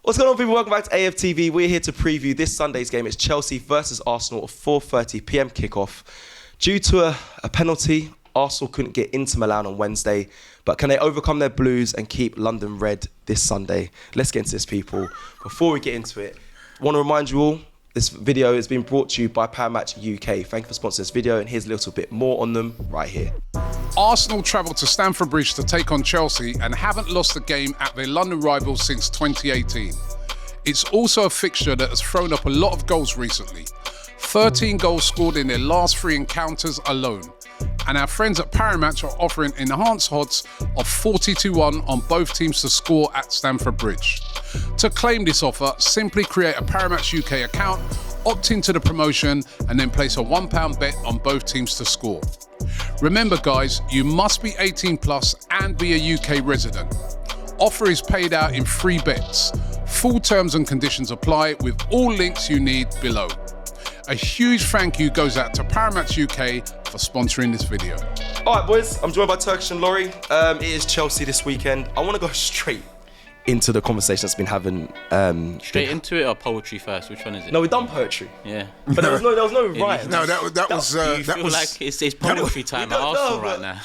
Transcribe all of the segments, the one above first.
What's going on, people? Welcome back to AFTV. We're here to preview this Sunday's game. It's Chelsea versus Arsenal, a 4:30 p.m. kickoff. Due to a penalty, Arsenal couldn't get into Milan on Wednesday, but can they overcome their blues and keep London red this Sunday? Let's get into this, people. Before we get into it, I want to remind you all, this video has been brought to you by Powermatch UK. Thank you for sponsoring this video, and here's a little bit more on them right here. Arsenal travelled to Stamford Bridge to take on Chelsea and haven't lost a game at their London rivals since 2018. It's also a fixture that has thrown up a lot of goals recently. 13 goals scored in their last 3 encounters alone. And our friends at Powermatch are offering enhanced odds of 40-1 on both teams to score at Stamford Bridge. To claim this offer, simply create a Powermatch UK account, opt into the promotion, and then place a £1 bet on both teams to score. Remember guys, you must be 18 plus and be a UK resident. Offer is paid out in 3 bets. Full terms and conditions apply with all links you need below. A huge thank you goes out to Powermatch UK for sponsoring this video. All right, boys, I'm joined by Turkish and Laurie. It is Chelsea this weekend. I want to go straight into the conversation that's been having. Straight into it or poetry first? Which one is it? No, we've done poetry. Yeah. But there was no rhyme. No, that was. Do you feel like it's poetry time at Arsenal right now?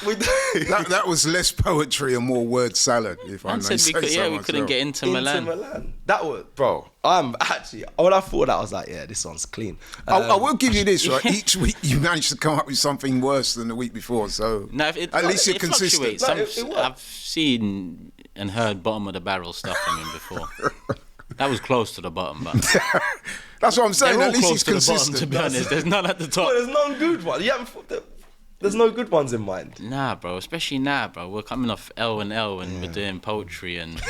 That was less poetry and more word salad, if I may say so myself. We couldn't get into Milan. That was, bro. I'm actually, when I thought that, I was like, yeah, this one's clean. I will give you this, right? Each week you managed to come up with something worse than the week before, so at least you're consistent. I've seen and heard bottom of the barrel stuff from him before. That was close to the bottom, but that's what I'm saying. They're all at least close he's to the consistent. bottom, to be honest. There's none at the top. Well, there's no good one. There's no good ones in mind. Nah, bro. Especially now, bro. We're coming off L and We're doing poetry and.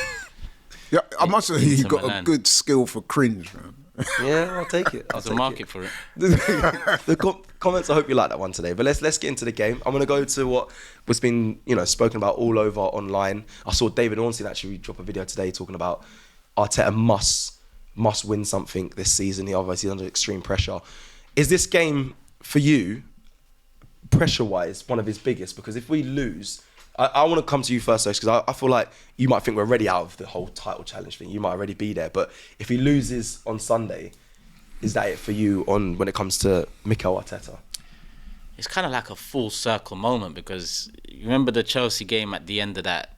Yeah, I must say you got a good skill for cringe, man. Yeah, I'll take it. There's a market for it. The comments, I hope you like that one today. But let's get into the game. I'm going to go to what was been spoken about all over online. I saw David Ornstein actually drop a video today talking about Arteta must win something this season. He obviously is under extreme pressure. Is this game for you, pressure-wise, one of his biggest? Because if we lose, I want to come to you first, though, because I feel like you might think we're already out of the whole title challenge thing. You might already be there. But if he loses on Sunday, is that it for you when it comes to Mikel Arteta? It's kind of like a full circle moment, because you remember the Chelsea game at the end of that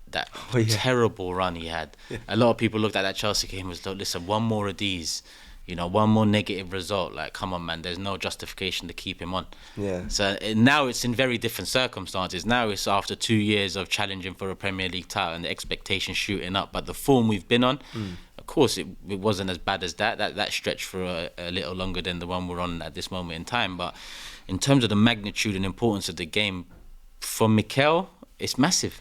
terrible run he had. Yeah. A lot of people looked at that Chelsea game as, listen, one more of these, one more negative result. Like, come on, man, there's no justification to keep him on. Yeah. So now it's in very different circumstances. Now it's after 2 years of challenging for a Premier League title and the expectations shooting up. But the form we've been on, of course, it wasn't as bad as that. That stretched for a little longer than the one we're on at this moment in time. But in terms of the magnitude and importance of the game, for Mikel, it's massive.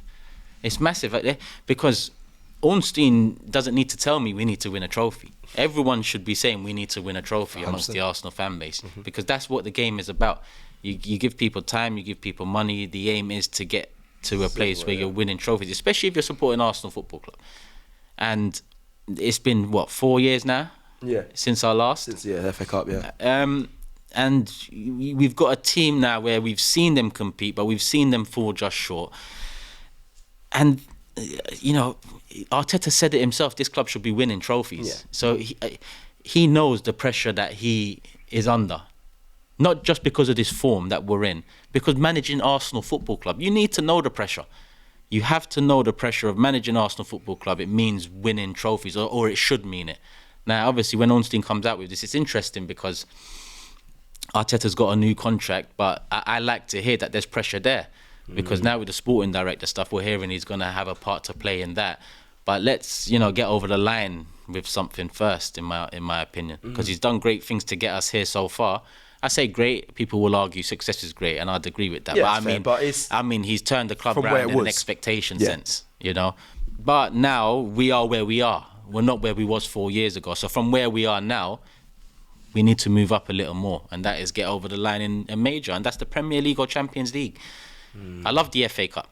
It's massive, because Ornstein doesn't need to tell me we need to win a trophy. Everyone should be saying we need to win a trophy amongst the Arsenal fan base, because that's what the game is about. You give people time, you give people money. The aim is to get to a place where you're winning trophies, especially if you're supporting Arsenal Football Club. And it's been, 4 years now? Yeah. Since our last? Since, FA Cup, yeah. And we've got a team now where we've seen them compete, but we've seen them fall just short. And, Arteta said it himself, this club should be winning trophies. Yeah. So he knows the pressure that he is under. Not just because of this form that we're in, because managing Arsenal Football Club, you need to know the pressure. You have to know the pressure of managing Arsenal Football Club. It means winning trophies, or it should mean it. Now, obviously, when Ornstein comes out with this, it's interesting because Arteta's got a new contract, but I like to hear that there's pressure there. Because now with the sporting director stuff, we're hearing he's going to have a part to play in that. But let's, get over the line with something first, in my opinion. Because he's done great things to get us here so far. I say great, people will argue success is great, and I'd agree with that. Yeah, but I mean, he's turned the club around in an expectation sense, But now we are where we are. We're not where we was 4 years ago. So from where we are now, we need to move up a little more, and that is get over the line in a major, and that's the Premier League or Champions League. I love the FA Cup.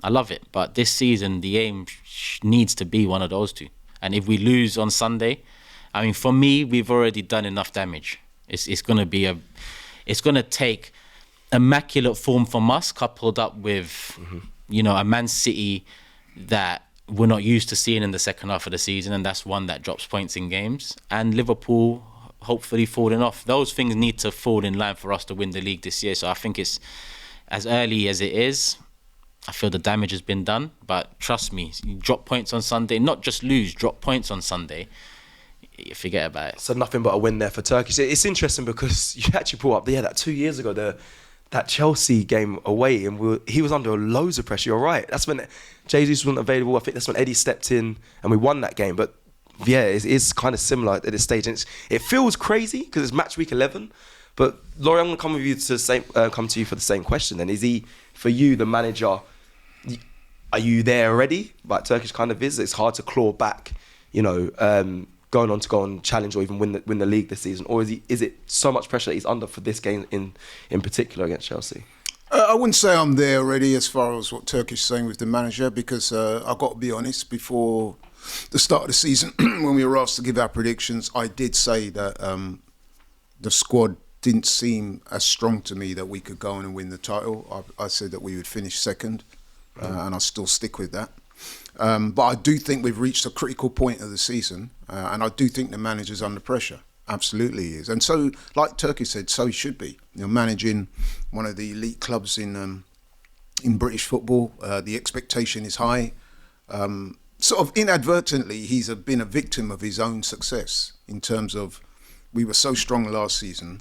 I love it. But this season, the aim needs to be one of those two. And if we lose on Sunday, for me, we've already done enough damage. It's going to take immaculate form from us, coupled up with, a Man City that we're not used to seeing in the second half of the season, and that's one that drops points in games. And Liverpool hopefully falling off. Those things need to fall in line for us to win the league this year. So I think it's as early as it is. I feel the damage has been done, but trust me, you drop points on Sunday, not just lose, drop points on Sunday, you forget about it. So nothing but a win there for Turkish. It's interesting because you actually brought up, that 2 years ago, that Chelsea game away, and he was under loads of pressure. You're right. That's when Jesus wasn't available. I think that's when Eddie stepped in and we won that game. But yeah, it's kind of similar at this stage. And it feels crazy because it's match week 11. But Laurie, I'm going to come with you come to you for the same question. Then is he, for you, the manager? Are you there already? Like Turkish kind of is. It's hard to claw back, going on to go and challenge or even win the league this season, or is it so much pressure that he's under for this game in particular against Chelsea? I wouldn't say I'm there already as far as what Turkish is saying with the manager, because I've got to be honest, before the start of the season, when we were asked to give our predictions, I did say that the squad didn't seem as strong to me that we could go on and win the title. I said that we would finish second, and I still stick with that. But I do think we've reached a critical point of the season, and I do think the manager's under pressure. Absolutely he is. And so, like Turkey said, so he should be. Managing one of the elite clubs in British football, the expectation is high. Sort of inadvertently, he's been a victim of his own success in terms of, we were so strong last season,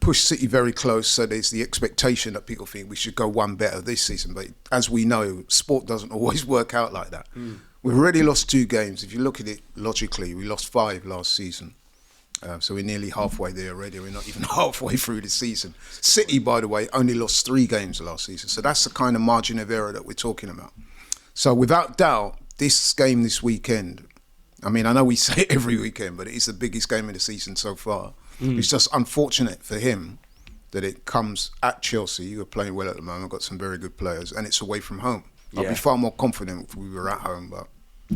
pushed City very close, so there's the expectation that people think we should go one better this season. But as we know, sport doesn't always work out like that. We've already lost 2 games. If you look at it logically, we lost 5 last season. So we're nearly halfway there already. We're not even halfway through the season. City, by the way, only lost 3 games last season. So that's the kind of margin of error that we're talking about. So without doubt, this game this weekend, I mean, I know we say it every weekend, but it is the biggest game of the season so far. It's just unfortunate for him that it comes at Chelsea, who are playing well at the moment, got some very good players, and it's away from home. I'd be far more confident if we were at home, but...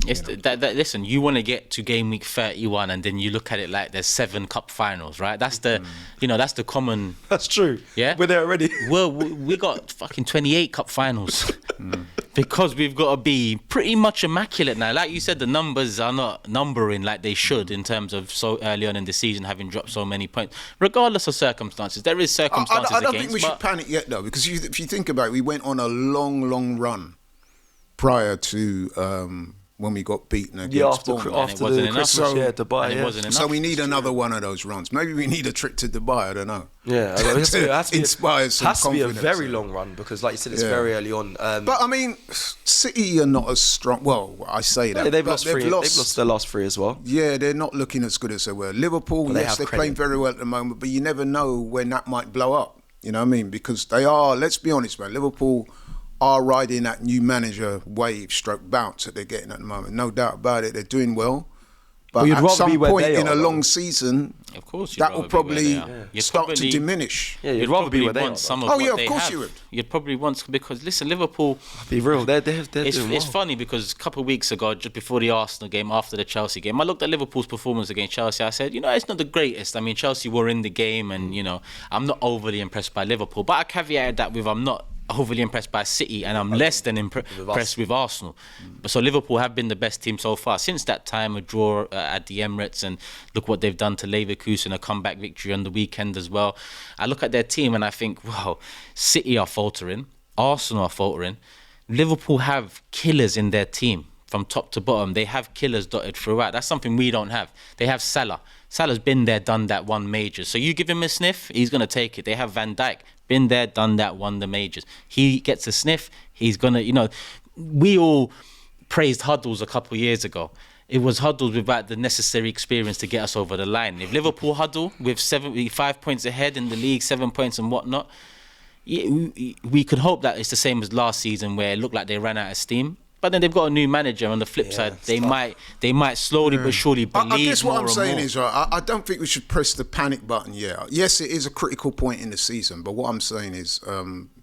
Listen, you want to get to game week 31 and then you look at it like there's 7 cup finals, right? That's the, that's the common... That's true. Yeah? We're there already. Well, we got fucking 28 cup finals because we've got to be pretty much immaculate now. Like you said, the numbers are not numbering like they should in terms of so early on in the season having dropped so many points. Regardless of circumstances, there is circumstances I don't think we should panic yet, though, because if you think about it, we went on a long run prior to... when we got beaten against Bournemouth. After the Christmas, Dubai, it wasn't enough. So we need another one of those runs. Maybe we need a trip to Dubai, I don't know. Yeah, it has to inspire some confidence. Has to be a very so. long run because, like you said, it's very early on. But I mean, City are not as strong. Well, I say that. Yeah, they've lost 3. They've lost their last 3 as well. Yeah, they're not looking as good as they were. Liverpool, yes, they're playing very well at the moment, but you never know when that might blow up. You know what I mean? Because they are, let's be honest, man, Liverpool are riding that new manager wave stroke bounce that they're getting at the moment. No doubt about it. They're doing well. But at some point in a long season, of course, that will probably start to diminish. Yeah, you'd rather be where they are. Of course you would. You'd probably want, because listen, Liverpool... Be real, they're doing well. It's funny because a couple of weeks ago, just before the Arsenal game, after the Chelsea game, I looked at Liverpool's performance against Chelsea. I said, it's not the greatest. I mean, Chelsea were in the game and, I'm not overly impressed by Liverpool. But I caveated that with I'm not overly impressed by City and I'm less than impressed with Arsenal. But so Liverpool have been the best team so far. Since that time, a draw at the Emirates, and look what they've done to Leverkusen, a comeback victory on the weekend as well. I look at their team and I think, wow, City are faltering, Arsenal are faltering. Liverpool have killers in their team from top to bottom. They have killers dotted throughout. That's something we don't have. They have Salah. Salah's been there, done that, won majors. So you give him a sniff, he's going to take it. They have Van Dijk. Been there, done that, won the majors. He gets a sniff, he's going to, we all praised Huddles a couple of years ago. It was Huddles without the necessary experience to get us over the line. If Liverpool huddle with 75 points ahead in the league, 7 points and whatnot, we could hope that it's the same as last season where it looked like they ran out of steam. But then they've got a new manager. On the flip side, they might slowly but surely believe more and more. I guess what I'm saying is, I don't think we should press the panic button yet. Yes, it is a critical point in the season, but what I'm saying is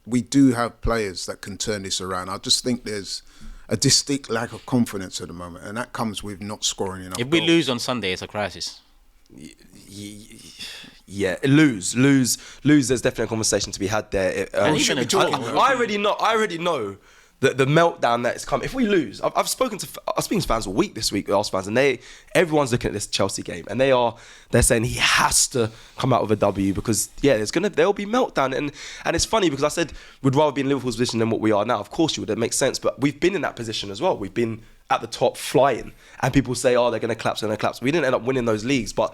we do have players that can turn this around. I just think there's a distinct lack of confidence at the moment, and that comes with not scoring enough goals. If we lose on Sunday, it's a crisis. Yeah, lose. There's definitely a conversation to be had there. And even I already know the meltdown that's come. If we lose, I've spoken to fans all week this week, Arsenal fans, and everyone's looking at this Chelsea game, and they're saying he has to come out with a W because there'll be meltdown, and it's funny because I said we'd rather be in Liverpool's position than what we are now. Of course you would, it makes sense, but we've been in that position as well. We've been at the top flying, and people say, oh, they're going to collapse. We didn't end up winning those leagues, but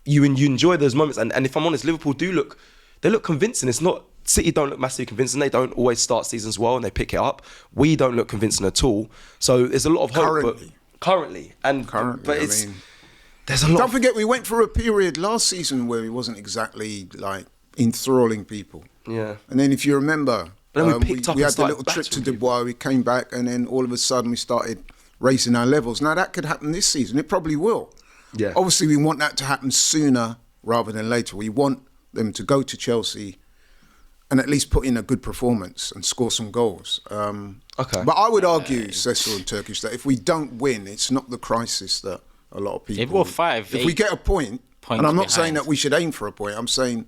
you enjoy those moments, and if I'm honest, Liverpool look convincing. It's not. City don't look massively convincing. They don't always start seasons well and they pick it up. We don't look convincing at all. So there's a lot of hope. Currently. There's a lot. Don't forget, we went through a period last season where he wasn't exactly like enthralling people. Yeah. And then if you remember, we had the little trip to Dubai, we came back, and then all of a sudden we started raising our levels. Now that could happen this season. It probably will. Yeah. Obviously, we want that to happen sooner rather than later. We want them to go to Chelsea and at least put in a good performance and score some goals. Okay. But I would argue, Cecil and Turkish, that if we don't win, it's not the crisis that a lot of people... If we're 5, if we get a point, and I'm not saying that we should aim for a point, I'm saying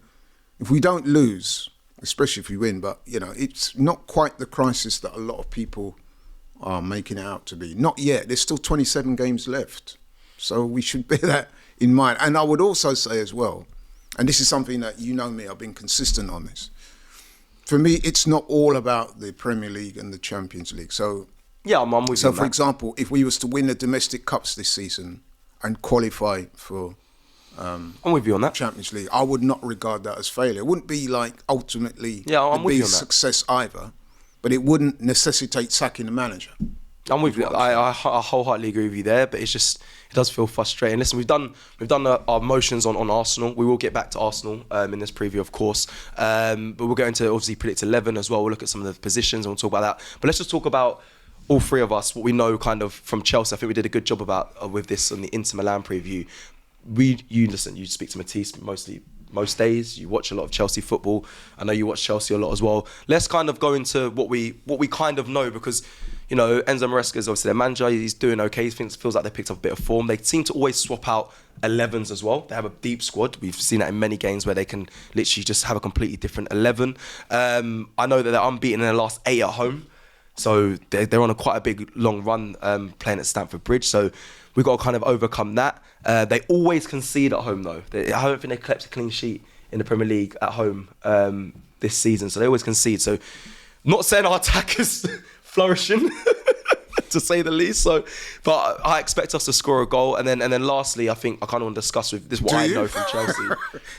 if we don't lose, especially if we win, but, it's not quite the crisis that a lot of people are making it out to be. Not yet. There's still 27 games left. So we should bear that in mind. And I would also say as well, and this is something that you know me, I've been consistent on this. For me, it's not all about the Premier League and the Champions League. So, I'm with you. So, for example, if we was to win the domestic cups this season and qualify for I'm with you on that. Champions League, I would not regard that as failure. It wouldn't be like ultimately I'm with you on that. Success either, but it wouldn't necessitate sacking the manager. I'm with you. I wholeheartedly agree with you there, but it does feel frustrating. Listen, we've done our motions on Arsenal. We will get back to Arsenal in this preview, of course. But we'll go into obviously predict 11 as well. We'll look at some of the positions and we'll talk about that. But let's just talk about all three of us, what we know kind of from Chelsea. I think we did a good job about with this on the Inter Milan preview. You speak to Matisse most days. You watch a lot of Chelsea football. I know you watch Chelsea a lot as well. Let's kind of go into what we kind of know because, Enzo Maresca is obviously their manager. He's doing okay. He feels like they picked up a bit of form. They seem to always swap out 11s as well. They have a deep squad. We've seen that in many games where they can literally just have a completely different 11. I know that they're unbeaten in their last 8 at home. So they're on quite a big long run playing at Stamford Bridge. So we've got to kind of overcome that. They always concede at home though. I don't think they kept a clean sheet in the Premier League at home this season. So they always concede. So not saying our attack is flourishing, to say the least. So, but I expect us to score a goal. And then lastly, I think I kind of want to discuss with this what I know from Chelsea.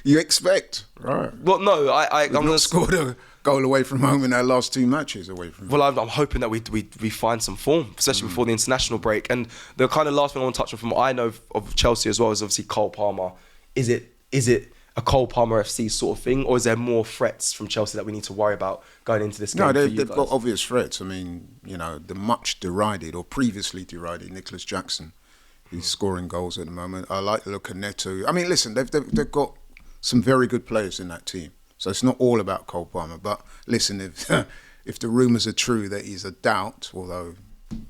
You expect? Right. Well, no, I'm going to score a goal away from home in our last 2 matches away from home. Well, I'm hoping that we find some form, especially before the international break. And the kind of last thing I want to touch on from what I know of Chelsea as well is obviously Cole Palmer. Is it a Cole Palmer FC sort of thing, or is there more threats from Chelsea that we need to worry about going into this game? No, they've got obvious threats. I mean, the much derided or previously derided Nicholas Jackson. He's scoring goals at the moment. I like the look of Neto. I mean, listen, they've got some very good players in that team. So it's not all about Cole Palmer. But listen, if the rumours are true that he's a doubt, although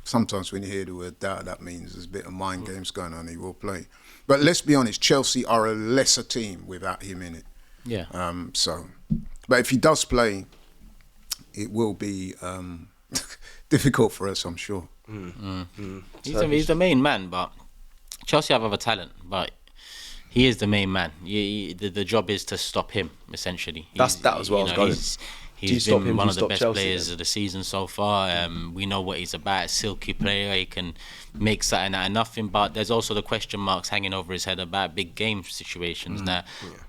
sometimes when you hear the word doubt, that means there's a bit of mind games going on, he will play. But let's be honest, Chelsea are a lesser team without him in it. Yeah. But if he does play, it will be difficult for us, I'm sure. He's the main man, but Chelsea have other talent, but he is the main man. The job is to stop him, essentially. That's that as well. He's been one of the best players of the season so far. We know what he's about. A silky player. He can make something out of nothing. But there's also the question marks hanging over his head about big game situations. Now,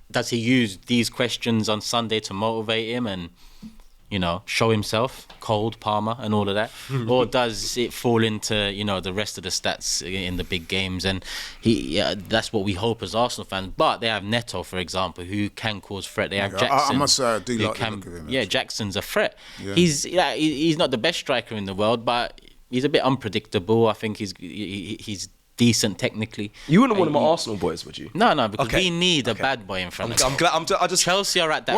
does he use these questions on Sunday to motivate him and, show himself, cold Palmer and all of that? Or does it fall into, the rest of the stats in the big games? And that's what we hope as Arsenal fans. But they have Neto, for example, who can cause threat. They have Jackson. I must say, I do like the look of him. Yeah, Jackson's a threat. Yeah. He's not the best striker in the world, but he's a bit unpredictable. I think he's decent technically. You wouldn't want him at Arsenal, boys, would you? No, because we need a bad boy in front of us. I'm glad. Chelsea are at that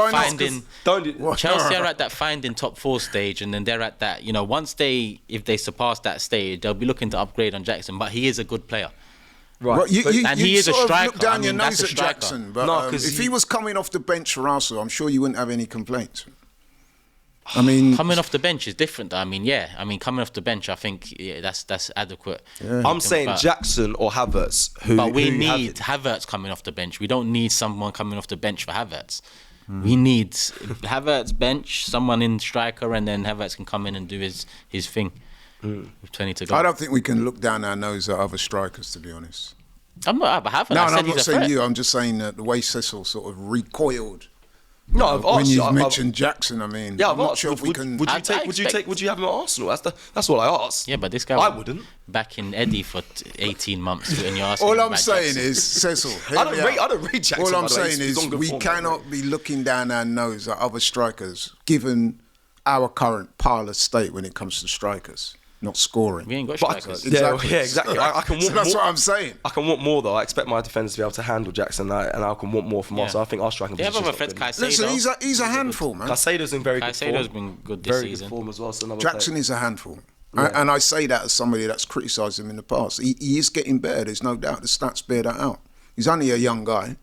Chelsea are at that finding top 4 stage, and then they're at that. If they surpass that stage, they'll be looking to upgrade on Jackson. But he is a good player. Right, well, and he is a striker. Look down your nose at Jackson, but if he was coming off the bench for Arsenal, I'm sure you wouldn't have any complaints. I mean, coming off the bench is different. Though. I mean, coming off the bench, I think that's adequate. Yeah. I'm saying Jackson or Havertz. But we need Havertz coming off the bench. We don't need someone coming off the bench for Havertz. We need Havertz bench, someone in striker, and then Havertz can come in and do his thing. With 20 to go. I don't think we can look down our nose at other strikers, to be honest. I'm not Havertz. No, I'm not saying you. I'm just saying that the way Cecil sort of recoiled. No, I've when asked you you. mentioned Jackson, I mean, Yeah, I'm not sure if we can. Would you have him at Arsenal? That's what I asked. Yeah, but this guy. I wouldn't. Back in Eddie for 18 months, and you're asking. All I'm saying is, Cecil. I don't rate Jackson. All I'm saying is, we cannot be looking down our nose at other strikers, given our current parlous state when it comes to strikers. Not scoring. We ain't got strikers. Exactly. I can want so that's what I'm saying. I can want more though. I expect my defenders to be able to handle Jackson, and I can want more from us. So I think our striking They have position. other threats. Listen, Caicedo. he's a handful, man. Caicedo's in very good form. Caicedo's been good this Very season. good form as well. So Jackson is a handful. And I say that as somebody that's criticised him in the past. He is getting better. There's no doubt. The stats bear that out. He's only a young guy,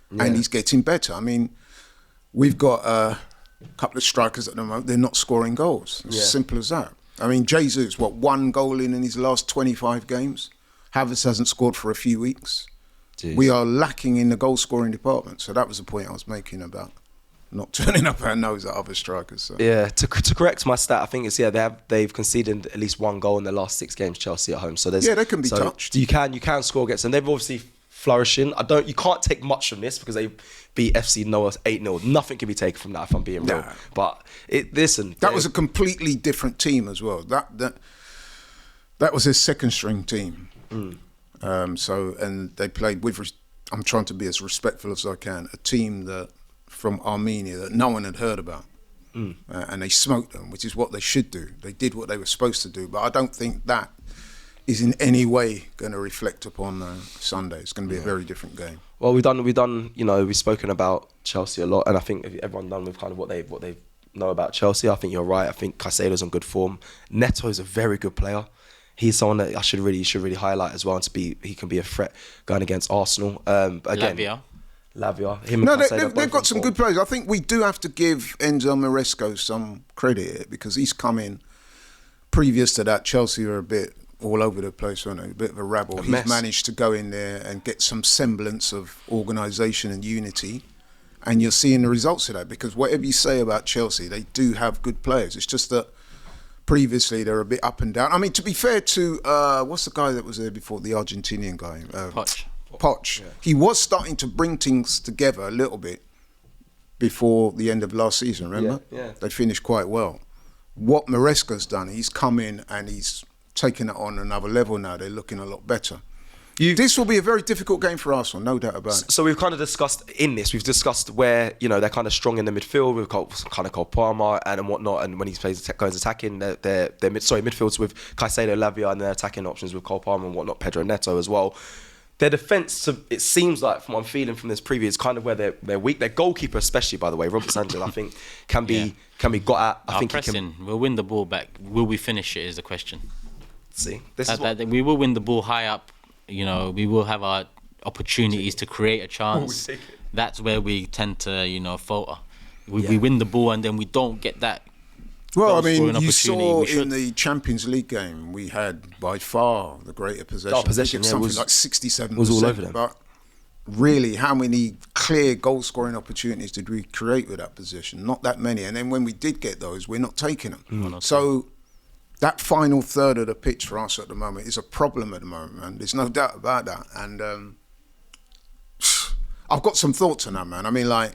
and he's getting better. I mean, we've got a couple of strikers at the moment. They're not scoring goals. It's as simple as that. I mean, Jesus, one goal in his last 25 games? Havertz hasn't scored for a few weeks. Jeez. We are lacking in the goal-scoring department. So that was the point I was making about not turning up our nose at other strikers. So. Yeah, to correct my stat, I think it's they've conceded at least one goal in the last 6 games. Chelsea at home, so they can be touched. You can score against them. They've obviously flourishing. You can't take much from this because they beat FC Noah 8-0. Nothing can be taken from that if I'm being real. But that was a completely different team as well. That was his second string team. And they played with. I'm trying to be as respectful as I can. A team that from Armenia that no one had heard about, and they smoked them, which is what they should do. They did what they were supposed to do. But I don't think that is in any way going to reflect upon Sunday. It's going to be a very different game. Well, we've done. We've spoken about Chelsea a lot, and I think everyone done with kind of what they know about Chelsea. I think you're right. I think Caicedo's on good form. Neto's a very good player. He's someone that I should really highlight as well, and he can be a threat going against Arsenal. But again, Lavia. They've got some good players. I think we do have to give Enzo Maresco some credit because he's come in. Previous to that, Chelsea were a bit all over the place, weren't they? A bit of a rabble. He's managed to go in there and get some semblance of organisation and unity. And you're seeing the results of that because whatever you say about Chelsea, they do have good players. It's just that previously they're a bit up and down. I mean, to be fair to, what's the guy that was there before, the Argentinian guy? Poch. Yeah. He was starting to bring things together a little bit before the end of last season, remember? Yeah. They finished quite well. What Maresca's done, he's come in and he's taken it on another level now. They're looking a lot better. This will be a very difficult game for Arsenal, no doubt about it. So we've kind of discussed where they're kind of strong in the midfield. We've got kind of Cole Palmer and whatnot, and when he goes attacking, they're midfields with Caicedo, Lavia, and their attacking options with Cole Palmer and whatnot, Pedro Neto as well. Their defence, it seems like from what I'm feeling from this preview, is kind of where they're weak. Their goalkeeper, especially by the way, Robert Sanchez, I think can be got at. I think pressing. We'll win the ball back. Will we finish it? Is the question. See, we will win the ball high up. We will have our opportunities to create a chance. That's where we tend to, falter. We win the ball and then we don't get that. Well, I mean, you saw in the Champions League game, we had by far the greater possession. Possession, something like 67%. Was all over them. But really, how many clear goal-scoring opportunities did we create with that possession? Not that many. And then when we did get those, we're not taking them. So that final third of the pitch for us at the moment is a problem at the moment, man. There's no doubt about that. And I've got some thoughts on that, man. I mean, like,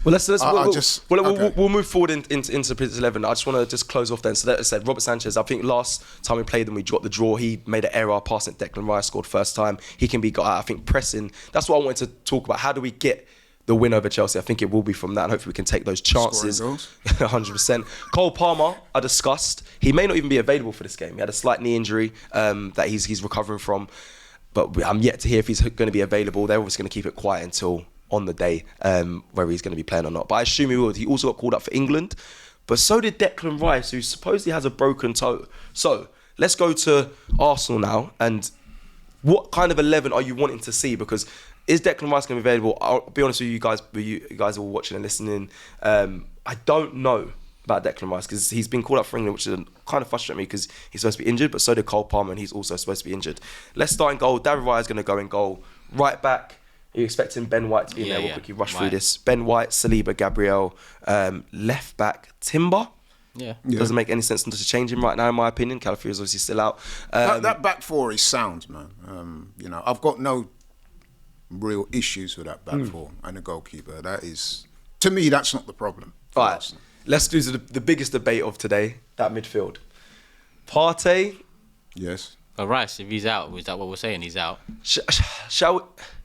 we'll move forward into Prince 11. I just want to just close off then. So that said, Robert Sanchez, I think last time we played them, we dropped the draw. He made an error, passing Declan Rice, scored first time. He can be got out. I think pressing. That's what I wanted to talk about. How do we get the win over Chelsea? I think it will be from that, and hopefully we can take those chances. 100%. Cole Palmer, I discussed. He may not even be available for this game. He had a slight knee injury that he's recovering from, but I'm yet to hear if he's going to be available. They're obviously going to keep it quiet until on the day whether he's going to be playing or not. But I assume he will. He also got called up for England, but so did Declan Rice, who supposedly has a broken toe. So let's go to Arsenal now. And what kind of 11 are you wanting to see? Because is Declan Rice going to be available? I'll be honest with you guys. You guys are all watching and listening. I don't know about Declan Rice because he's been called up for England, which is kind of frustrating me because he's supposed to be injured, but so did Cole Palmer, and he's also supposed to be injured. Let's start in goal. David Raya is going to go in goal. Right back, are you expecting Ben White to be in there? We'll quickly rush through this. Ben White, Saliba, Gabriel. Left back, Timber. Yeah. Doesn't make any sense to change him right now, in my opinion. Calafiori's obviously still out. That back four is sound, man. I've got no real issues with that back four and the goalkeeper. That is, to me, that's not the problem. All right, let's do the biggest debate of today, that midfield. Partey. Yes. Rice, if he's out, is that what we're saying? He's out. Shall we?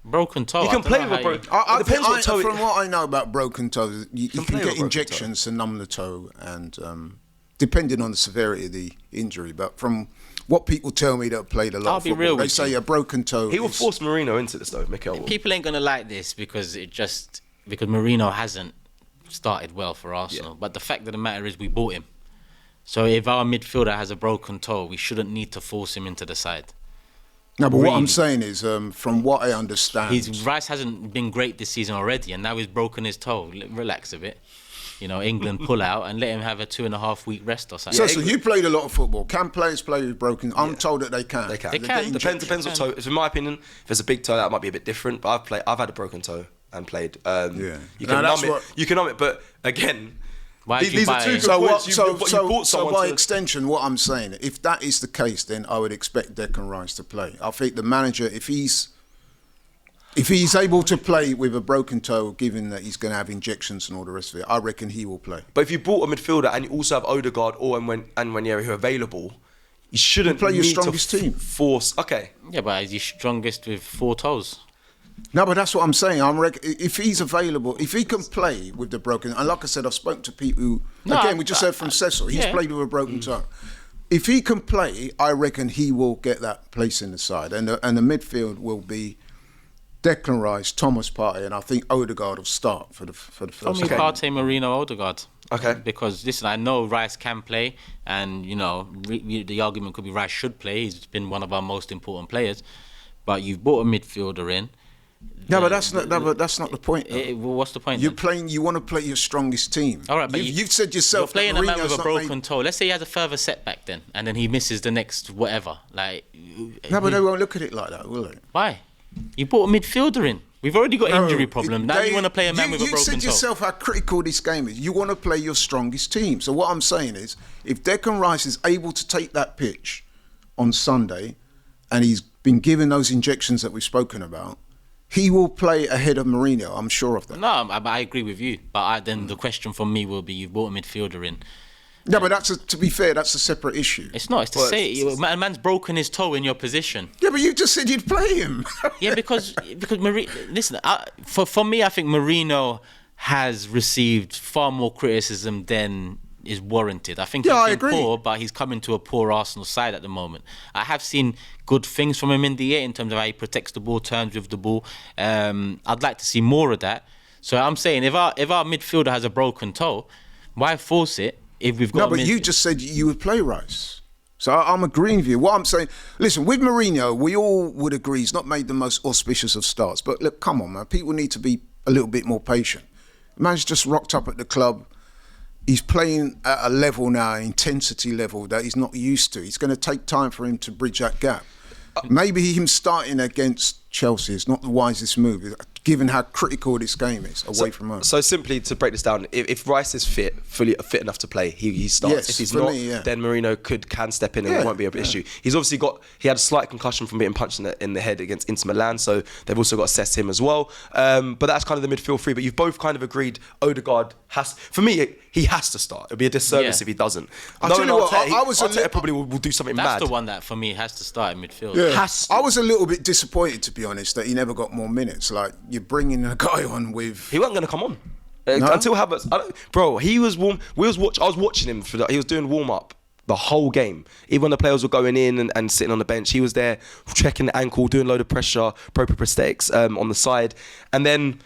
Broken toe. You can play with a broken toe. It depends what toe. From what I know about broken toes, you can get injections toe. to numb the toe, and depending on the severity of the injury. But from what people tell me that have played a lot of football, they say a broken toe. He will force Mourinho into this though, Mikel. People ain't gonna like this because Mourinho hasn't started well for Arsenal. But the fact of the matter is, we bought him. So if our midfielder has a broken toe, we shouldn't need to force him into the side. No, but what I'm saying is, from what I understand, Rice hasn't been great this season already, and now he's broken his toe. Relax a bit. England pull out and let him have a 2.5 week rest or something. So you played a lot of football. Can players play with broken? I'm told that they can. They can. Depends what toe. In my opinion, if it's a big toe, that might be a bit different. But I've had a broken toe and played. You can numb it. You can numb it, but again. These are two good points. So by extension, what I'm saying, if that is the case, then I would expect Declan Rice to play. I think the manager, if he's able to play with a broken toe, given that he's going to have injections and all the rest of it, I reckon he will play. But if you bought a midfielder and you also have Odegaard or Nwaneri who are available, you shouldn't play your need strongest to team. Force. Okay. Yeah, but is he strongest with 4 toes? No, but that's what I'm saying. If he's available, if he can play with the broken, and like I said, I've spoken to people who, we just heard from Cecil, he's played with a broken toe. If he can play, I reckon he will get that place in the side, and the midfield will be Declan Rice, Thomas Partey, and I think Odegaard will start for the first. For me, Partey, Marino, Odegaard. Okay. Because listen, I know Rice can play, and the argument could be Rice should play. He's been one of our most important players, but you've bought a midfielder in. No, but that's not the point. What's the point? You want to play your strongest team. All right, but you've said yourself. You're playing a man with a broken toe. Let's say he has a further setback then, and then he misses the next whatever. No, but they won't look at it like that, will they? Why? You bought a midfielder in. We've already got injury problem. Now you want to play a man with a broken toe. You said yourself how critical this game is. You want to play your strongest team. So what I'm saying is, if Declan Rice is able to take that pitch on Sunday, and he's been given those injections that we've spoken about, he will play ahead of Mourinho. I'm sure of that. No, I agree with you. But then the question from me will be, you've bought a midfielder in. No, but to be fair, that's a separate issue. It's not. It's to say a man's broken his toe in your position. Yeah, but you just said you'd play him. Yeah, because listen, for me, I think Mourinho has received far more criticism than is warranted. I think he's been poor, but he's coming to a poor Arsenal side at the moment. I have seen good things from him in the air in terms of how he protects the ball, turns with the ball. I'd like to see more of that. So I'm saying if our midfielder has a broken toe, why force it if we've got? No, but you just said you would play Rice. So I'm agreeing with you. What I'm saying, listen, with Mourinho, we all would agree he's not made the most auspicious of starts. But look, come on, man. People need to be a little bit more patient. The man's just rocked up at the club. He's playing at a level now, intensity level that he's not used to. It's going to take time for him to bridge that gap. Maybe him starting against Chelsea is not the wisest move, given how critical this game is away from home. So simply to break this down, if Rice is fit enough to play, he starts. Yes, if he's not, then Mourinho can step in and it won't be an issue. He's obviously he had a slight concussion from being punched in the head against Inter Milan, so they've also got to assess him as well. But that's kind of the midfield three. But you've both kind of agreed Odegaard for me, he has to start. It'd be a disservice if he doesn't. I'll tell you what, Arteta probably will do something mad. That's the one that for me has to start in midfield. Yeah. I was a little bit disappointed, to be honest, that he never got more minutes. Like, you're bringing a guy on with... He wasn't going to come on. Until Havertz... Bro, he was warm... I was watching him. He was doing warm-up the whole game. Even when the players were going in and sitting on the bench, he was there checking the ankle, doing a load of pressure, appropriate prosthetics on the side. And then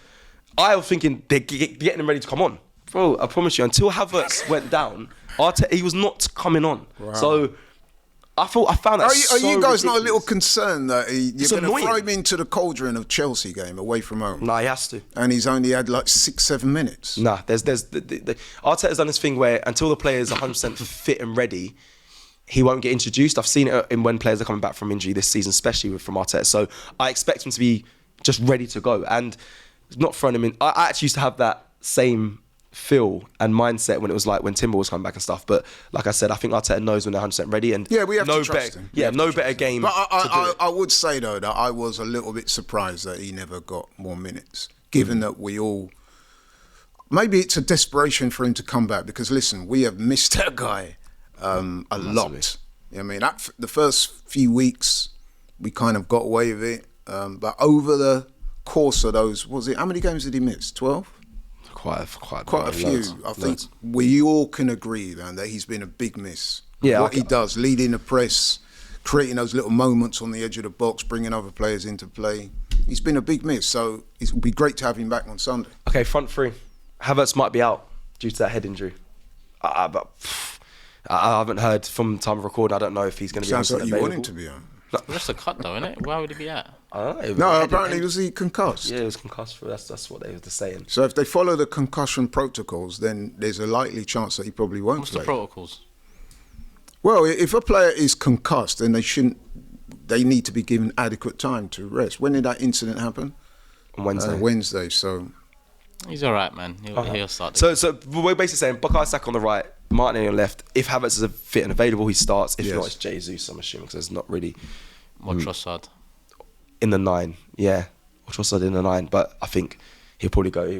I was thinking they're getting him ready to come on. Bro, I promise you, until Havertz went down, Arteta, he was not coming on. Wow. So... I found that Are you guys not a little ridiculous. concerned that you're going to annoying. throw him into the cauldron of Chelsea game away from home? No, he has to. And he's only had like 6-7 minutes. Nah, there's Arteta's done this thing where until the player's 100% fit and ready, he won't get introduced. I've seen it in when players are coming back from injury this season, especially from Arteta. So I expect him to be just ready to go and not throwing him in. I actually used to have that same feel and mindset when it was like when Timber was coming back and stuff. But like I said, I think Arteta knows when they're 100% ready. And Yeah, we have no to trust better, him. Yeah, no better game. But to do it. I would say, though, that I was a little bit surprised that he never got more minutes, given that we all... Maybe it's a desperation for him to come back because, listen, we have missed that guy a lot. I mean, the first few weeks, we kind of got away with it. But over the course of those, how many games did he miss? 12? Quite A few. I think we all can agree, man, that he's been a big miss. Yeah, What he does, leading the press, creating those little moments on the edge of the box, bringing other players into play. He's been a big miss, so it would be great to have him back on Sunday. Okay, front three. Havertz might be out due to that head injury. But I haven't heard from time of recording. I don't know if he's going to be Sounds like you available. want him to be on. That's a cut though, isn't it? Why would he be out? I don't know. No, apparently was he concussed. Yeah, it was concussed. That's what they were saying. So if they follow the concussion protocols, then there's a likely chance that he probably won't What's play. the protocols? Well, if a player is concussed, then they need to be given adequate time to rest. When did that incident happen? On Wednesday. Wednesday, so... He's all right, man. He'll start. So we're basically saying Bukayo Saka on the right, Martinelli on the left. If Havertz is fit and available, he starts. If not, it's Jesus, I'm assuming, because there's not really... Or Trossard. In the 9, yeah. Or Trossard in the 9, but I think he'll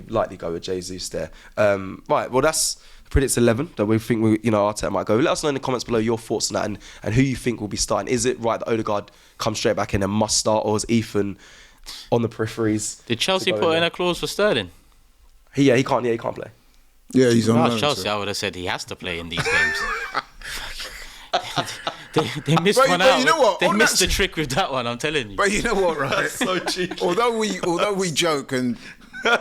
likely go with Jesus there. Right, well, that's predicts 11 that we think Arteta might go. Let us know in the comments below your thoughts on that and who you think will be starting. Is it right that Odegaard comes straight back in and must start, or is Ethan on the peripheries? Did Chelsea put in a clause for Sterling? He can't play. Yeah, he's on If I loan, was Chelsea, so- I would have said he has to play in these games. they missed But one you out. know what? They On missed that- the trick with that one, I'm telling you. But you know what, right? So cheeky. although we joke and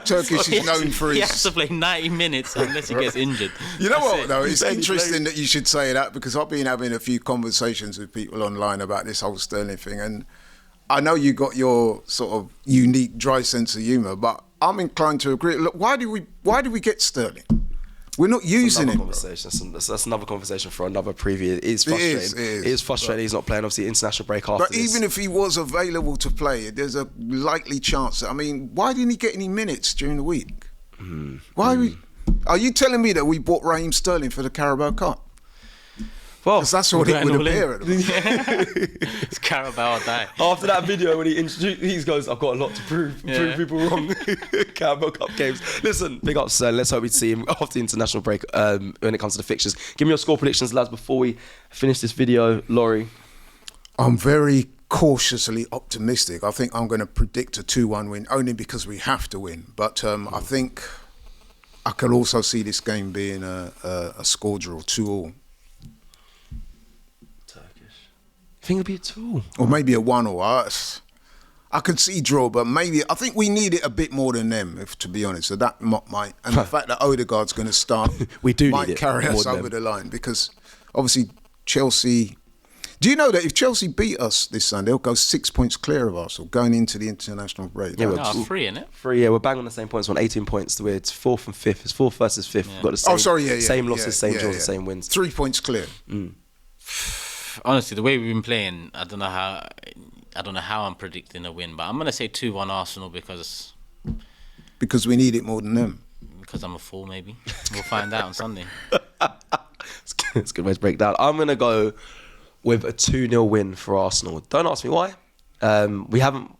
Turkish is known for He his... has to play 90 minutes unless he gets injured. You know That's what, it. though? It's barely interesting that you should say that because I've been having a few conversations with people online about this whole Sterling thing, and I know you got your sort of unique, dry sense of humour, but I'm inclined to agree. Look, why do we get Sterling? We're not using Another him. Bro. conversation. That's another conversation for another preview. It is frustrating. It It is frustrating. He's not playing. Obviously, international break after But this. even if he was available to play, there's a likely chance. I mean, why didn't he get any minutes during the week? Are you telling me that we bought Raheem Sterling for the Carabao Cup? well, Because that's what it Going would all in. appear at the moment. It's Carabao or die. after that video when he goes, I've got a lot to prove people wrong. Carabao Cup games. Listen, big up, sir. Let's hope we see him after the international break when it comes to the fixtures. Give me your score predictions, lads, before we finish this video. Laurie. I'm very cautiously optimistic. I think I'm going to predict a 2-1 win, only because we have to win. But I think I could also see this game being a score draw, 2-2. I think it'll be a 2. Or maybe a 1-1. I could see draw, but maybe I think we need it a bit more than them, if to be honest. So that might, and the fact that Odegaard's going to start, We do might need it carry more us than over them. the line because obviously Chelsea. Do you know that if Chelsea beat us this Sunday, they'll go 6 points clear of Arsenal going into the international break? Yeah, No, 3, innit? 3, yeah, we're bang on the same points. We're on 18 points. We're 4th and 5th. It's 4th versus 5th. We've got the same, same losses, same draws, and same wins. 3 points clear. Honestly, the way we've been playing, I don't know how I'm predicting a win, but I'm gonna say 2-1 Arsenal because Because we need it more than them. I'm a fool. Maybe we'll find out on Sunday. It's a good way to break down. I'm going to go with a 2-0 win for Arsenal. Don't ask me why. We haven't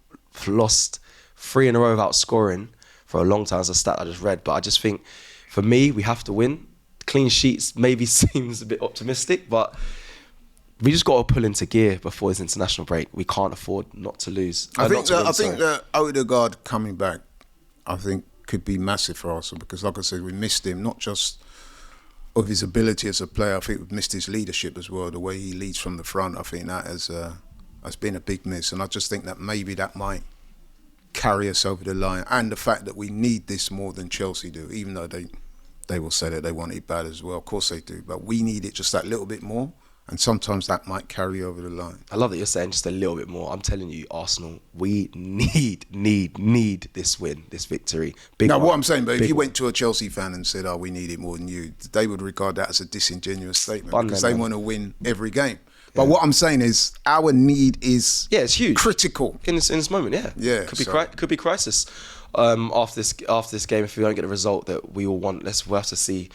lost 3 in a row without scoring for a long time, as a stat I just read. But I just think, for me, we have to win. Clean sheets maybe seems a bit optimistic, but we just got to pull into gear before this international break. We can't afford not to lose. I think that Odegaard coming back, I think, could be massive for Arsenal because, like I said, we missed him, not just of his ability as a player. I think we've missed his leadership as well, the way he leads from the front. I think that has been a big miss, and I just think that maybe that might carry us over the line. And the fact that we need this more than Chelsea do, even though they will say that they want it bad as well. Of course they do, but we need it just that little bit more. And sometimes that might carry over the line. I love that you're saying just a little bit more. I'm telling you, Arsenal, we need this win, this victory. Big Now, one. what I'm saying, but if Big you one. went to a Chelsea fan and said, "Oh, we need it more than you," they would regard that as a disingenuous statement Fun because then, they man. want to win every game. But what I'm saying is, our need is it's huge, critical in this moment. Yeah, could be so- could be crisis. After this game, if we don't get the result that we all want, we'll have to see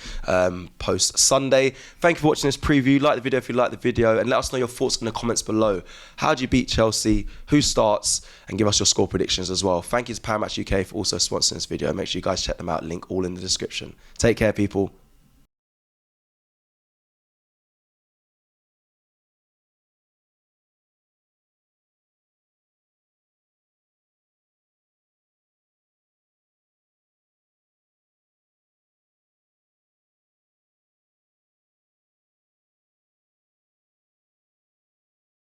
post Sunday. Thank you for watching this preview. Like the video if you like the video, and let us know your thoughts in the comments below. How do you beat Chelsea? Who starts? And give us your score predictions as well. Thank you to Paramount UK for also sponsoring this video. Make sure you guys check them out. Link all in the description. Take care, people.